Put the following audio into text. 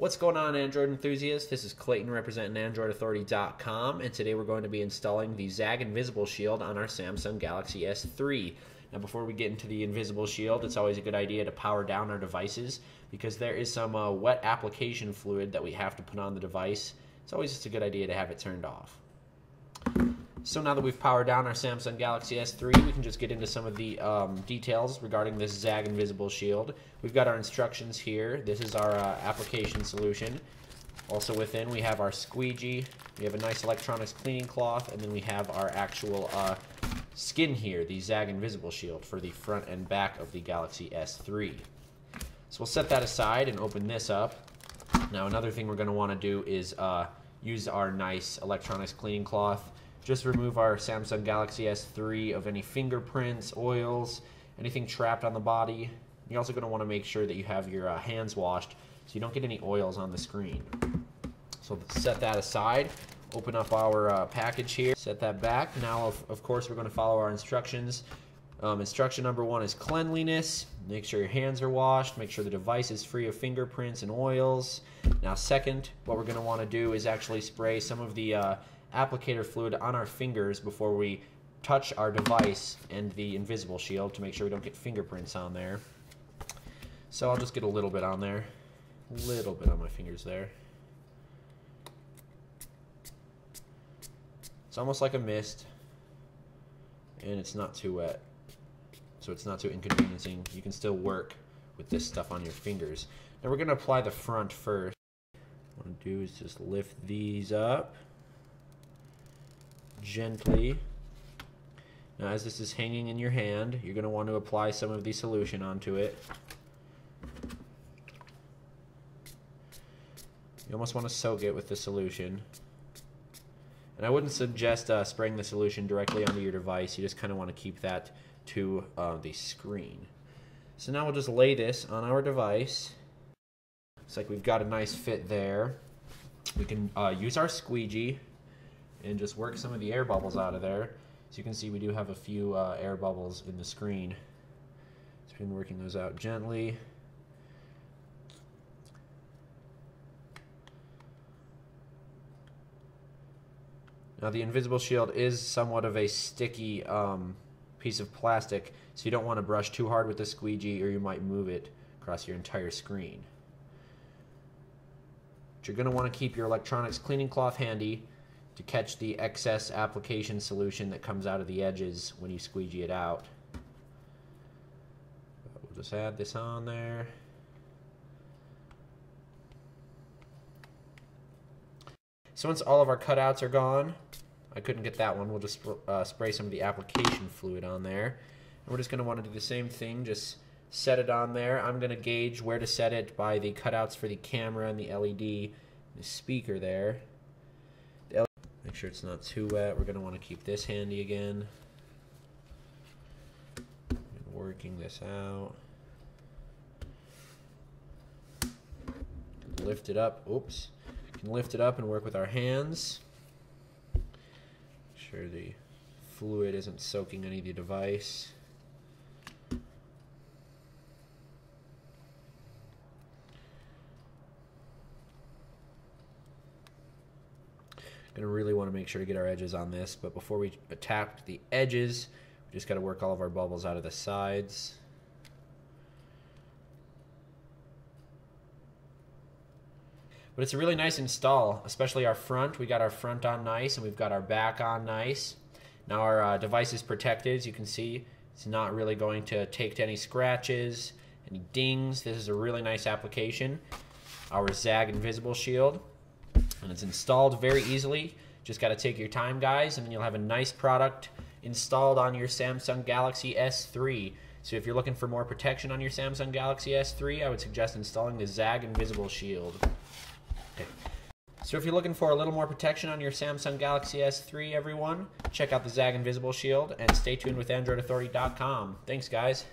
What's going on, Android enthusiasts? This is Clayton representing AndroidAuthority.com, and today we're going to be installing the ZAGG Invisible Shield on our Samsung Galaxy S3. Now, before we get into the Invisible Shield, it's always a good idea to power down our devices because there is some wet application fluid that we have to put on the device. It's always just a good idea to have it turned off. So now that we've powered down our Samsung Galaxy S3, we can just get into some of the details regarding this ZAGG Invisible Shield. We've got our instructions here. This is our application solution. Also within, we have our squeegee. We have a nice electronics cleaning cloth, and then we have our actual skin here, the ZAGG Invisible Shield for the front and back of the Galaxy S3. So we'll set that aside and open this up. Now, another thing we're going to want to do is use our nice electronics cleaning cloth. Just remove our Samsung Galaxy S3 of any fingerprints, oils, anything trapped on the body. You're also going to want to make sure that you have your hands washed so you don't get any oils on the screen. So set that aside, open up our package here, set that back. Now, of course, we're going to follow our instructions. Instruction number 1 is cleanliness. Make sure your hands are washed. Make sure the device is free of fingerprints and oils. Now, second, what we're going to want to do is actually spray some of the applicator fluid on our fingers before we touch our device and the Invisible Shield to make sure we don't get fingerprints on there. So I'll just get a little bit on there, a little bit on my fingers there. It's almost like a mist, and it's not too wet, so it's not too inconveniencing. You can still work with this stuff on your fingers. Now we're going to apply the front first. What I'm going to do is just lift these up gently. Now, as this is hanging in your hand, you're going to want to apply some of the solution onto it. You almost want to soak it with the solution. And I wouldn't suggest spraying the solution directly onto your device. You just kind of want to keep that to the screen. So now we'll just lay this on our device. Looks like we've got a nice fit there. We can use our squeegee and just work some of the air bubbles out of there. So you can see we do have a few air bubbles in the screen. So we've been working those out gently. Now, the Invisible Shield is somewhat of a sticky piece of plastic, so you don't want to brush too hard with the squeegee or you might move it across your entire screen. But you're going to want to keep your electronics cleaning cloth handy to catch the excess application solution that comes out of the edges when you squeegee it out. We'll just add this on there. So once all of our cutouts are gone, I couldn't get that one, we'll just spray some of the application fluid on there. And we're just going to want to do the same thing, just set it on there. I'm going to gauge where to set it by the cutouts for the camera and the LED, the speaker there. Make sure it's not too wet. We're going to want to keep this handy again. Working this out. Lift it up. Oops. We can lift it up and work with our hands. Make sure the fluid isn't soaking any of the device. Going to really want to make sure to get our edges on this, but before we attack the edges, we just got to work all of our bubbles out of the sides. But it's a really nice install, especially our front. We got our front on nice, and we've got our back on nice. Now our device is protected, as you can see. It's not really going to take to any scratches, any dings. This is a really nice application. Our ZAGG Invisible Shield. And it's installed very easily. Just got to take your time, guys, and then you'll have a nice product installed on your Samsung Galaxy S3. So if you're looking for more protection on your Samsung Galaxy S3, I would suggest installing the ZAGG Invisible Shield. Okay. So if you're looking for a little more protection on your Samsung Galaxy S3, everyone, check out the ZAGG Invisible Shield and stay tuned with AndroidAuthority.com. Thanks, guys.